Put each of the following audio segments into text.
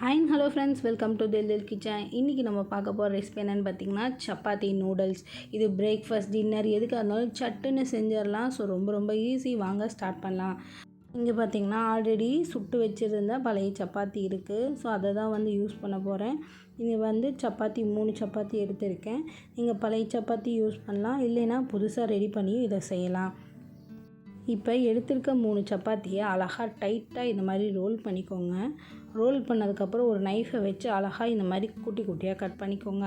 Hi and hello friends, welcome to தில் kitchen. இன்றைக்கி நம்ம பார்க்க போகிற ரெசிபி என்னென்னு பார்த்தீங்கன்னா சப்பாத்தி நூடுல்ஸ். இது பிரேக்ஃபாஸ்ட், டின்னர் எதுக்காக இருந்தாலும் சட்டுன்னு செஞ்சிடலாம். ஸோ ரொம்ப ஈஸி. வாங்க ஸ்டார்ட் பண்ணலாம். இங்கே பார்த்தீங்கன்னா ஆல்ரெடி சுட்டு வச்சுருந்த பழைய சப்பாத்தி இருக்குது. ஸோ அதை தான் வந்து யூஸ் பண்ண போகிறேன். இது வந்து சப்பாத்தி 3 சப்பாத்தி எடுத்திருக்கேன். நீங்கள் பழைய சப்பாத்தி யூஸ் பண்ணலாம், இல்லைன்னா புதுசாக ரெடி பண்ணியும் இதை செய்யலாம். இப்போ எடுத்திருக்க 3 சப்பாத்தியை அழகாக டைட்டாக இந்த மாதிரி ரோல் பண்ணிக்கோங்க. ரோல் பண்ணதுக்கப்புறம் ஒரு நைஃபை வச்சு அழகாக இந்த மாதிரி குட்டி குட்டியாக கட் பண்ணிக்கோங்க.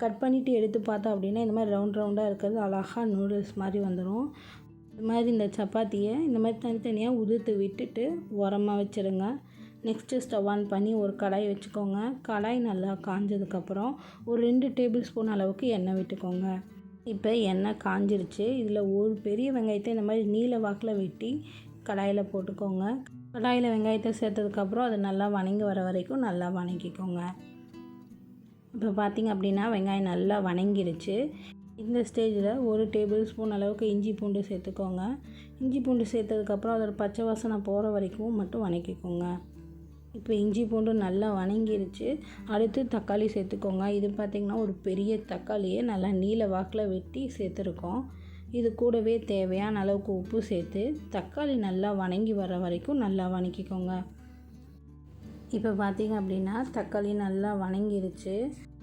கட் பண்ணிவிட்டு எடுத்து பார்த்தோம் அப்படின்னா இந்த மாதிரி ரவுண்டாக இருக்கிறது அழகாக நூடுல்ஸ் மாதிரி வந்துடும். இது மாதிரி இந்த சப்பாத்தியை இந்த மாதிரி தனித்தனியாக உதிர்த்து விட்டுட்டு உரமாக வச்சுருங்க. நெக்ஸ்ட்டு ஸ்டவ் ஆன் பண்ணி ஒரு கடாய் வச்சுக்கோங்க. கடாய் நல்லா காஞ்சதுக்கப்புறம் ஒரு 2 டேபிள் ஸ்பூன் அளவுக்கு எண்ணெய் விட்டுக்கோங்க. இப்போ எண்ணெய் காஞ்சிருச்சு. இதில் ஒரு பெரிய வெங்காயத்தை இந்த மாதிரி நீல வாக்கில் வெட்டி கடாயில் போட்டுக்கோங்க. கடாயில் வெங்காயத்தை சேர்த்ததுக்கப்புறம் அது நல்லா வணங்கி வர வரைக்கும் நல்லா வணக்கிக்கோங்க. இப்போ பார்த்திங்க அப்படின்னா வெங்காயம் நல்லா வணங்கிருச்சு. இந்த ஸ்டேஜில் ஒரு டேபிள் ஸ்பூன் அளவுக்கு இஞ்சி பூண்டு சேர்த்துக்கோங்க. இஞ்சி பூண்டு சேர்த்ததுக்கப்புறம் அதோட பச்சை வாசனை போகிற வரைக்கும் மட்டும் வணக்கிக்கோங்க. இப்போ இஞ்சி பூண்டு நல்லா வணங்கிருச்சு. அடுத்து தக்காளி சேர்த்துக்கோங்க. இது பார்த்திங்கன்னா ஒரு பெரிய தக்காளியை நல்லா நீல வாக்கில் வெட்டி சேர்த்துருக்கோம். இது கூடவே தேவையான அளவுக்கு உப்பு சேர்த்து தக்காளி நல்லா வணங்கி வர வரைக்கும் நல்லா வணக்கிக்கோங்க. இப்போ பார்த்திங்க அப்படின்னா தக்காளி நல்லா வணங்கிருச்சு.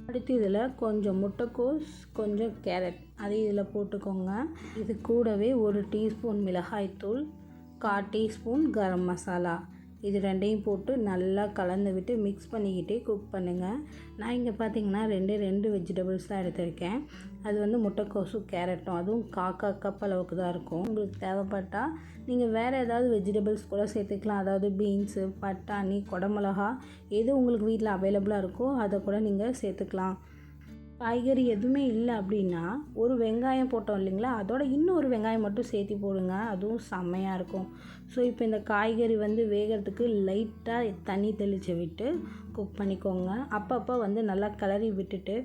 அடுத்து இதில் கொஞ்சம் முட்டைக்கோஸ், கொஞ்சம் கேரட் அதை இதில் போட்டுக்கோங்க. இது கூடவே 1 டீஸ்பூன் மிளகாய்த்தூள், 1/4 டீஸ்பூன் கரம் மசாலா, இது ரெண்டையும் போட்டு நல்லா கலந்து விட்டு மிக்ஸ் பண்ணிக்கிட்டே குக் பண்ணுங்கள். நான் இங்கே பார்த்தீங்கன்னா 2 வெஜிடபிள்ஸ் தான் எடுத்திருக்கேன். அது வந்து முட்டைக்கோஸும் கேரட்டும், அதுவும் 1/4 கப் அளவுக்கு தான் இருக்கும். உங்களுக்கு தேவைப்பட்டால் நீங்கள் வேறு ஏதாவது வெஜிடபிள்ஸ் கூட சேர்த்துக்கலாம். அதாவது பீன்ஸு, பட்டாணி, குடமிளகா எது உங்களுக்கு வீட்டில் அவைலபிளாக இருக்கோ அதை கூட நீங்கள் சேர்த்துக்கலாம். காய்கறி எதுவுமே இல்லை அப்படின்னா ஒரு வெங்காயம் போட்டோம் இல்லைங்களா, அதோட இன்னொரு வெங்காயம் மட்டும் சேர்த்து போடுங்க. அதுவும் செம்மையாக இருக்கும். ஸோ இப்போ இந்த காய்கறி வந்து வேகிறதுக்கு லைட்டாக தண்ணி தெளித்து விட்டு குக் பண்ணிக்கோங்க. அப்பப்போ வந்து நல்லா கிளறி விட்டுட்டு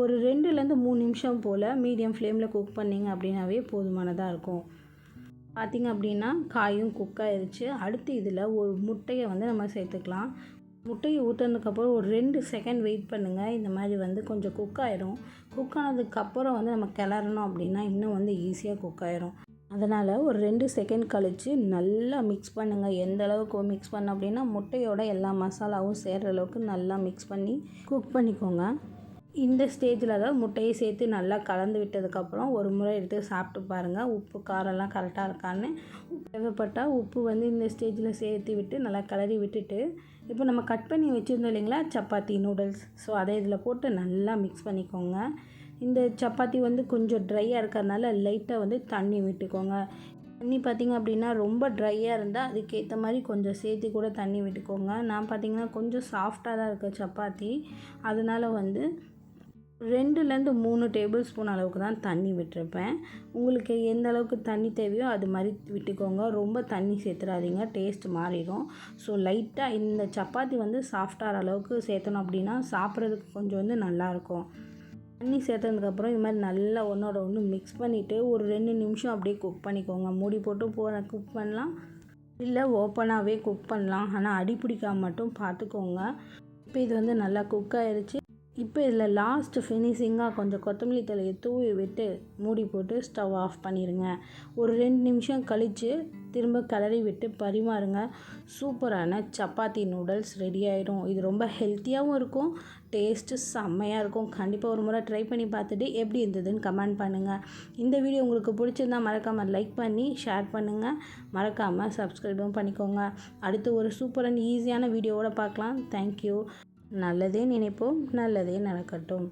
ஒரு 2-3 நிமிஷம் போல் மீடியம் ஃப்ளேமில் குக் பண்ணிங்க அப்படின்னாவே போதுமானதாக இருக்கும். பார்த்திங்க அப்படின்னா காயும் குக் ஆயிடுச்சு. அடுத்து இதில் ஒரு முட்டையை வந்து நம்ம சேர்த்துக்கலாம். முட்டையை ஊற்றுனதுக்கப்புறம் ஒரு 2 செகண்ட் வெயிட் பண்ணுங்கள். இந்த மாதிரி வந்து கொஞ்சம் குக் ஆகிடும். குக் ஆனதுக்கப்புறம் வந்து நம்ம கிளறணும் அப்படின்னா இன்னும் வந்து ஈஸியாக குக் ஆகிடும். அதனால் ஒரு 2 செகண்ட் கழித்து நல்லா மிக்ஸ் பண்ணுங்கள். எந்த அளவுக்கு மிக்ஸ் பண்ண அப்படின்னா முட்டையோட எல்லா மசாலாவும் சேர்கிற அளவுக்கு நல்லா மிக்ஸ் பண்ணி குக் பண்ணிக்கோங்க. இந்த ஸ்டேஜில் தான் முட்டையை சேர்த்து நல்லா கலந்து விட்டதுக்கப்புறம் ஒரு முறை எடுத்து சாப்பிட்டு பாருங்கள். உப்பு காரம்லாம் கரெக்டாக இருக்கான்னு. தேவைப்பட்டால் உப்பு வந்து இந்த ஸ்டேஜில் சேர்த்து விட்டு நல்லா கிளறி விட்டுட்டு இப்போ நம்ம கட் பண்ணி வச்சுருந்தோம் இல்லைங்களா சப்பாத்தி நூடுல்ஸ், ஸோ அதை இதில் போட்டு நல்லா மிக்ஸ் பண்ணிக்கோங்க. இந்த சப்பாத்தி வந்து கொஞ்சம் ட்ரையாக இருக்கிறதுனால லைட்டாக வந்து தண்ணி விட்டுக்கோங்க. தண்ணி பார்த்திங்க அப்படின்னா ரொம்ப ட்ரையாக இருந்தால் அதுக்கேற்ற மாதிரி கொஞ்சம் சேர்த்து கூட தண்ணி விட்டுக்கோங்க. நான் பார்த்திங்கன்னா கொஞ்சம் சாஃப்டாக தான் இருக்குது சப்பாத்தி, அதனால் வந்து 2-3 டேபிள் ஸ்பூன் அளவுக்கு தான் தண்ணி விட்டுருப்பேன். உங்களுக்கு எந்த அளவுக்கு தண்ணி தேவையோ அது மாதிரி விட்டுக்கோங்க. ரொம்ப தண்ணி சேர்த்துறாதீங்க, டேஸ்ட் மாறிடும். ஸோ லைட்டாக இந்த சப்பாத்தி வந்து சாஃப்டாகிற அளவுக்கு சேர்த்தணும் அப்படின்னா சாப்பிட்றதுக்கு கொஞ்சம் வந்து நல்லாயிருக்கும். தண்ணி சேர்த்ததுக்கப்புறம் இது மாதிரி நல்லா ஒன்றோட ஒன்று மிக்ஸ் பண்ணிவிட்டு ஒரு 2 நிமிஷம் அப்படியே குக் பண்ணிக்கோங்க. மூடி போட்டு குக் பண்ணலாம், இல்லை ஓப்பனாகவே குக் பண்ணலாம். ஆனால் அடி பிடிக்காம மட்டும் பார்த்துக்கோங்க. இப்போ இது வந்து நல்லா குக் ஆகிடுச்சு. இப்போ இதில் லாஸ்ட் ஃபினிஷிங்காக கொஞ்சம் கொத்தமல்லி தழையை தூவி விட்டு மூடி போட்டு ஸ்டவ் ஆஃப் பண்ணிடுங்க. ஒரு 2 நிமிஷம் கழித்து திரும்ப கிளறி விட்டு பரிமாறுங்க. சூப்பரான சப்பாத்தி நூடுல்ஸ் ரெடி ஆகிடும். இது ரொம்ப ஹெல்த்தியாகவும் இருக்கும், டேஸ்ட்டு செம்மையாக இருக்கும். கண்டிப்பாக ஒரு முறை ட்ரை பண்ணி பார்த்துட்டு எப்படி இருந்ததுன்னு கமெண்ட் பண்ணுங்கள். இந்த வீடியோ உங்களுக்கு பிடிச்சிருந்தால் மறக்காமல் லைக் பண்ணி ஷேர் பண்ணுங்கள். மறக்காமல் சப்ஸ்கிரைபும் பண்ணிக்கோங்க. அடுத்து ஒரு சூப்பரான ஈஸியான வீடியோவோட பார்க்கலாம். தேங்க்யூ. நல்லதே நினைப்போம், நல்லதே நடக்கட்டும்.